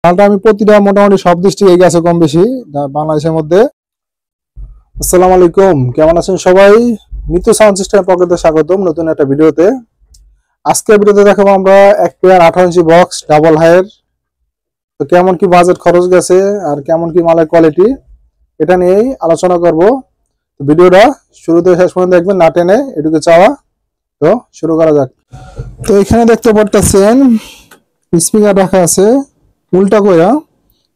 মালটা আমি প্রতিটা মোটামুটি সব ডিস্ট্রিক্টে গেছে কম বেশি বাংলাদেশের মধ্যে। আসসালামু আলাইকুম, কেমন আছেন সবাই? মিতু সাউন্ড সিস্টেমের পক্ষে স্বাগতম নতুন একটা ভিডিওতে। আজকের ভিডিওতে দেখাবো আমরা এক পেয়ার 18 ইঞ্চি বক্স ডাবল হাইয়ের। তো কেমন কি বাজেট খরচ গেছে আর কেমন কি মালের কোয়ালিটি, এটা নিয়েই আলোচনা করব। ভিডিওটা শুরু থেকে শেষ পর্যন্ত দেখবেন, না টেনে এটুকু চাওয়া। তো শুরু করা যাক। তো এখানে দেখতে পারতেছেন স্পিকার রাখা আছে উল্টা কইরা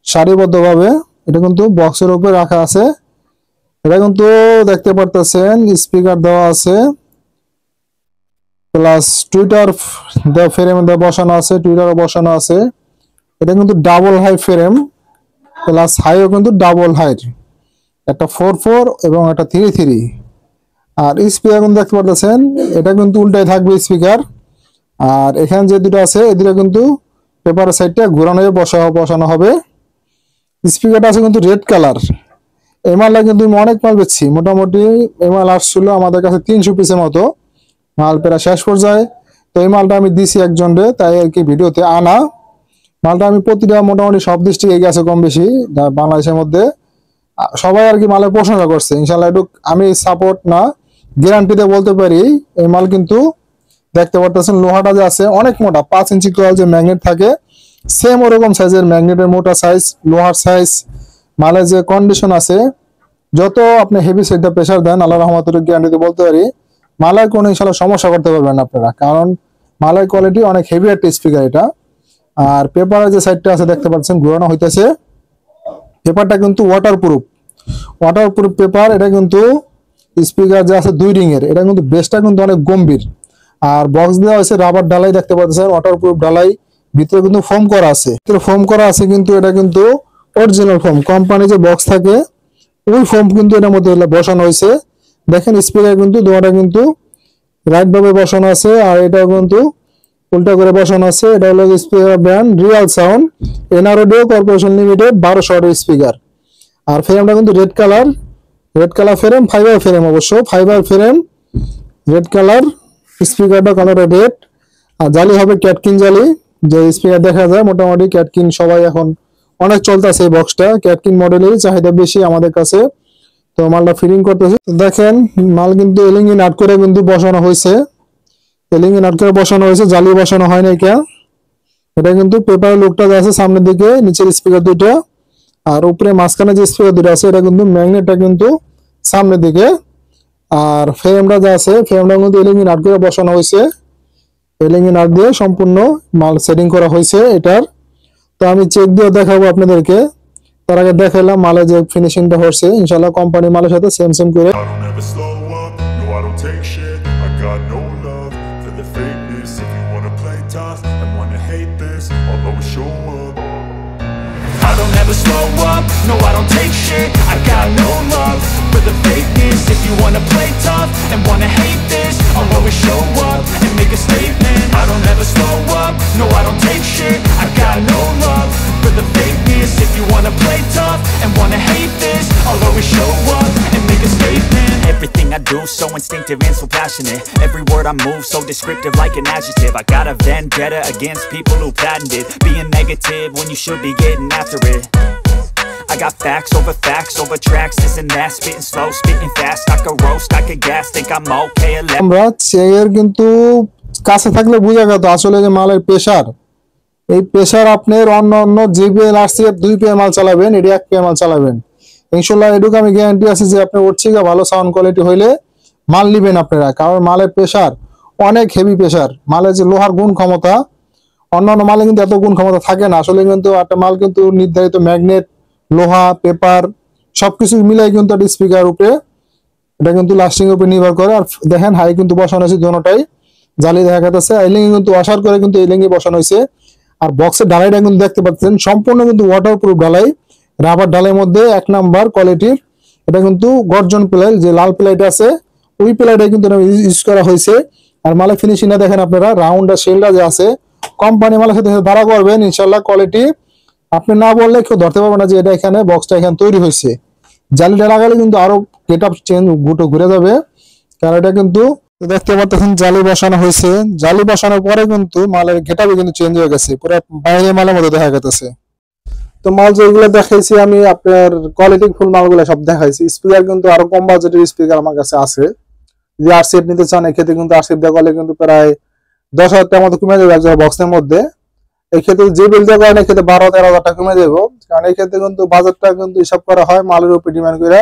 সারিবদ্ধভাবে, এটা কিন্তু বক্সের উপরে রাখা আছে। এটা কিন্তু দেখতে পারতেছেন স্পিকার দেওয়া আছে, প্লাস টুইটার ফ্রেম বসানো আছে, টুইটারও বসানো আছে। এটা কিন্তু ডাবল হাই ফ্রেম, প্লাস হাইও কিন্তু ডাবল হাইট, একটা 4-4 এবং একটা 3-3। আর স্পিকার কিন্তু দেখতে পারতেছেন এটা কিন্তু উল্টাই থাকবে স্পিকার। আর এখানে যে দুটো আছে এই দুটো কিন্তু পেপারের সাইডটা ঘোরানো বসানো হবে। স্পিকারটা আছে কিন্তু রেড কালার। এই মালটা কিন্তু আমি অনেক মাল বেচছি, মোটামুটি এই মাল আসছিল আমাদের কাছে 300 পিসের মতো, মাল প্রায় শেষ পর্যায়ে। তো এই মালটা আমি দিছি একজনরে, তাই আর কি ভিডিওতে আনা। মালটা আমি প্রতিটা মোটামুটি সব ডিস্ট্রিক্টে গেছে কম বেশি বাংলাদেশের মধ্যে, সবাই আর কি মালের প্রশংসা করছে। ইনশাল্লাহ একটু আমি সাপোর্ট না গ্যারান্টিতে বলতে পারি এই মাল কিন্তু দেখতে পারতেছেন লোহাটা যে আছে অনেক মোটা, 5 ইঞ্চি কয়েল যে ম্যাগনেট থাকে সেম ওরকম সাইজের ম্যাগনেটের মোটা সাইজ, লোহার সাইজ। মালের যে কন্ডিশন আছে, যত আপনি হেভি সেটটা প্রেসার দেন আল্লাহ রহমতের গ্যারান্টিতে বলতে পারি মালের কোনো ইনশাল্লাহ সমস্যা করতে পারবেন আপনারা, কারণ মালের কোয়ালিটি অনেক হেভি একটা স্পিকার এটা। আর পেপারের যে সাইডটা আছে দেখতে পাচ্ছেন ঘুরানো হইতেছে, পেপারটা কিন্তু ওয়াটারপ্রুফ পেপার। এটা কিন্তু স্পিকার যে আছে 2 রিং এর, এটা কিন্তু বেসটা কিন্তু অনেক গম্ভীর। আর বক্স দেওয়া হয়েছে রাবার ডালাই, দেখতে পাচ্ছেন ওয়াটারপ্রুফ ডালাই। ভিতরে কিন্তু ফোম করা আছে, কিন্তু এটা কিন্তু অরিজিনাল ফোম, কোম্পানি যে বক্স থাকে ওই ফোম কিন্তু এটার মধ্যে বসানো হয়েছে। দেখেন স্পিকার কিন্তু দুটো কিন্তু রাইট ভাবে বসানো আছে, আর এটাও কিন্তু উল্টা করে বসানো আছে। এটা হলো speaker brand real sound NRDO corporation limited 1200 ওয়াটের স্পিকার। আর ফ্রেমটা কিন্তু red colour frame, fibre frame, অবশ্য ফাইবার ফ্রেম, রেড কালার। স্পিকারটা কালার রেড, আর জালি হবে ক্যাটকিন জালি। যে স্পিকার দেখা যায় মোটামুটি ক্যাটকিন সবাই এখন অনেক চলতেছে, এই বক্সটা ক্যাটকিন মডেলেরই চাহিদা বেশি আমাদের কাছে। তো মালটা ফিটিং করতেছে, দেখেন মাল কিন্তু এলিঙ্গি নাট করে কিন্তু বসানো হয়েছে, জালি বসানো হয় না। এটা কিন্তু পেপারের লুকটা আছে সামনের দিকে, নিচের স্পিকার দুইটা, আর উপরে মাঝখানে যে স্পিকার দুটো আছে এটা কিন্তু ম্যাগনেটটা কিন্তু সামনের দিকে। আর ফ্রেমটা যা আছে ফ্রেমটা কিন্তু এলিঙ্গি নাট করে বসানো হয়েছে, এলিঙ্গি নাট দিয়ে সম্পূর্ণ মাল সেটিং করা হয়েছে এটার। তো আমি চেক দিয়ে দেখাবো আপনাদেরকে, তার আগে দেখাইলাম মালের যে ফিনিশিংটা হচ্ছে ইনশাল্লাহ কোম্পানি মালের সাথে সেম করে। I don't ever slow up, no I don't take shit. I got no love for the fakeness. If you wanna play tough and wanna hate this, I'll always show up and make a statement. I don't ever slow up, no I don't take shit. I got no love for the fakeness. If you wanna play tough and wanna hate this, I'll always show up and make a statement. Everything I do so instinctive and so passionate. Every word I move so descriptive like an adjective. I got a vendetta against people who patented being negative when you should be getting after it. I got facts over tracks, this and that, spitting slow, spitting fast. I could roast, I could gas, think I'm okay. আমরা chair কিন্তু কাছে থাকলে বোঝা যেত আসলে যে মালের pressure, এই প্রেসার আপনার অন্য জিপিএল আরসিএফ 2 পেয়ে মাল চালাবেন, এটি 1 পেয়ে মাল চালাবেন ইনশাআল্লাহ। এটুকু আমি গ্যারান্টি আছে যে আপনি ওর থেকে ভালো সাউন্ড কোয়ালিটি হইলে মাল নেবেন আপনারা, কারণ মালের প্রেসার অনেক হেভি প্রেসার। মালের যে লোহার গুণ ক্ষমতা, অন্যান্য মালে কিন্তু এত গুণ ক্ষমতা থাকে না আসলে। কিন্তু একটা মাল কিন্তু নির্ধারিত ম্যাগনেট, লোহা, পেপার সবকিছু মিলাই কিন্তু একটা স্পিকার উপরে এটা কিন্তু লাস্টিং উপরে নির্ভর করে। আর দেখেন হাই কিন্তু বসানো হয়েছে, দোনোটাই জালি দেখা যাচ্ছে। এলিঙ্গি কিন্তু ওয়াশার করে কিন্তু এলিঙ্গি বসানো হয়েছে। আর বক্সের ডালাইটা কিন্তু দেখতে পাচ্ছেন সম্পূর্ণ কিন্তু ওয়াটারপ্রুফ ডালাই, রাবার ডালাইয়ের মধ্যে 1 নাম্বার কোয়ালিটির। এটা কিন্তু গর্জন প্লাই, যে লাল প্লাইটা আছে ওই প্লাইটা কিন্তু ইউজ করা হয়েছে। আর মালের ফিনিশিংটা দেখেন আপনারা, রাউন্ড আর শেলটা যে আছে কোম্পানি মালের সাথে ধারা করবেন ইনশাল্লাহ কোয়ালিটি আপনি না বললে কেউ ধরতে পারবে না যে এটা এখানে বক্সটা এখানে তৈরি হয়েছে। জালিটা লাগালে কিন্তু আরো গেট আপ চেঞ্জ ঘুরে যাবে, কারণ এটা কিন্তু দেখতে পাচ্ছেন জালি বসানো হয়েছে। জালি বসানোর পরে কিন্তু মালের গেট আপই কিন্তু চেঞ্জ হয়ে গেছে, পুরো বাইরে মালের মতো দেখা গেছে। তো মাল যেগুলো দেখাইছি আমি আপনার কোয়ালিটি ফুল মালগুলো সব দেখাইছি। স্পিকার কিন্তু আরো কম বাজেটের স্পিকার আমার কাছে আছে। যদি আরসিএফ নিতে চান এক্ষেত্রে কিন্তু আরসিএফ দেওয়া করলে কিন্তু প্রায় 10,000 টাকার মতো কমে যাবে একজন বক্সের মধ্যে। এই ক্ষেত্রে যে বিল দেওয়া করেন এক্ষেত্রে 12-13,000 টাকা কমে দেবো, কারণ এই ক্ষেত্রে কিন্তু বাজেটটা কিন্তু হিসাব করা হয় মালের উপর ডিমান্ড করে।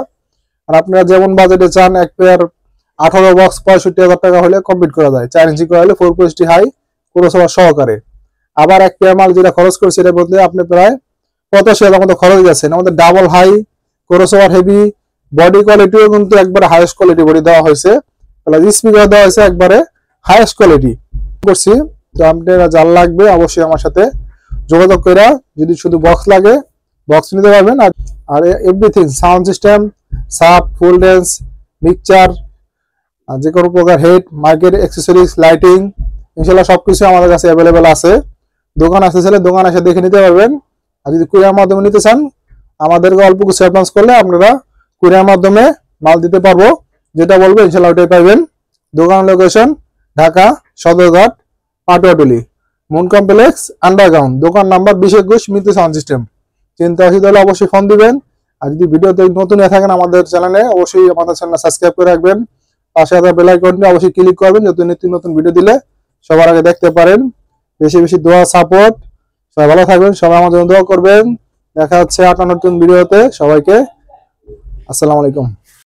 আর আপনারা যেমন বাজেটে চান এক পেয়ার 18 বক্স 65,000 টাকা হলে কমপ্লিট করা যায়। 4 ইঞ্চি করা হলে 4.0 হাই ক্রসওভার সহকারে। আবার এক পেয়ার মাল যেটা খরচ করছে এটার মধ্যে আপনি প্রায় 85,000 মতো খরচ গেছেন। আমাদের double high crossover heavy body কোয়ালিটিও কিন্তু একবারে হাইয়েস্ট কোয়ালিটি বডি দেওয়া হয়েছে, প্লাস স্পিকার দেওয়া হয়েছে একবারে হাইয়েস্ট কোয়ালিটি করছি। তো আপনারা যার লাগবে অবশ্যই আমার সাথে যোগাযোগ করে, যদি শুধু বক্স লাগে বক্স নিতে পারবেন। আর এভরিথিং সাউন্ড সিস্টেম, সাব, ফুল ড্যান্স, মিক্সচার, যে কোনো প্রকার হেড, মাইকের অ্যাক্সেসরিজ, লাইটিং, ইনশাল্লাহ সবকিছু আমাদের কাছে অ্যাভেলেবেল আছে। দোকান আসতে চাইলে দোকান এসে দেখে নিতে পারবেন। আর যদি কুরিয়ার মাধ্যমে নিতে চান আমাদেরকে অল্প কিছু অ্যাডভান্স করলে আপনারা কুরিয়ার মাধ্যমে মাল দিতে পারবো, যেটা বলবো ইনশাল্লাহ ওটাই পাইবেন। দোকান location Dhaka Sadarghat Patuatuli moon complex underground, দোকান নাম্বার 2021 মিতু সাউন্ড সিস্টেম। চিন্তা আসলে হলে অবশ্যই ফোন দিবেন। আর যদি ভিডিওতে নতুন হয়ে থাকেন আমাদের চ্যানেলে অবশ্যই আমাদের চ্যানেল সাবস্ক্রাইব করে রাখবেন, পাশে থাকা বেল আইকনটি অবশ্যই ক্লিক করবেন যাতে নিত্য নতুন ভিডিও দিলে সবার আগে দেখতে পারেন। বেশি বেশি দোয়া সাপোর্ট, সবাই ভালো থাকবেন, সবাই আমাদের দোয়া করবেন। দেখা হচ্ছে 8 নতুন ভিডিওতে। সবাইকে আসসালামু আলাইকুম।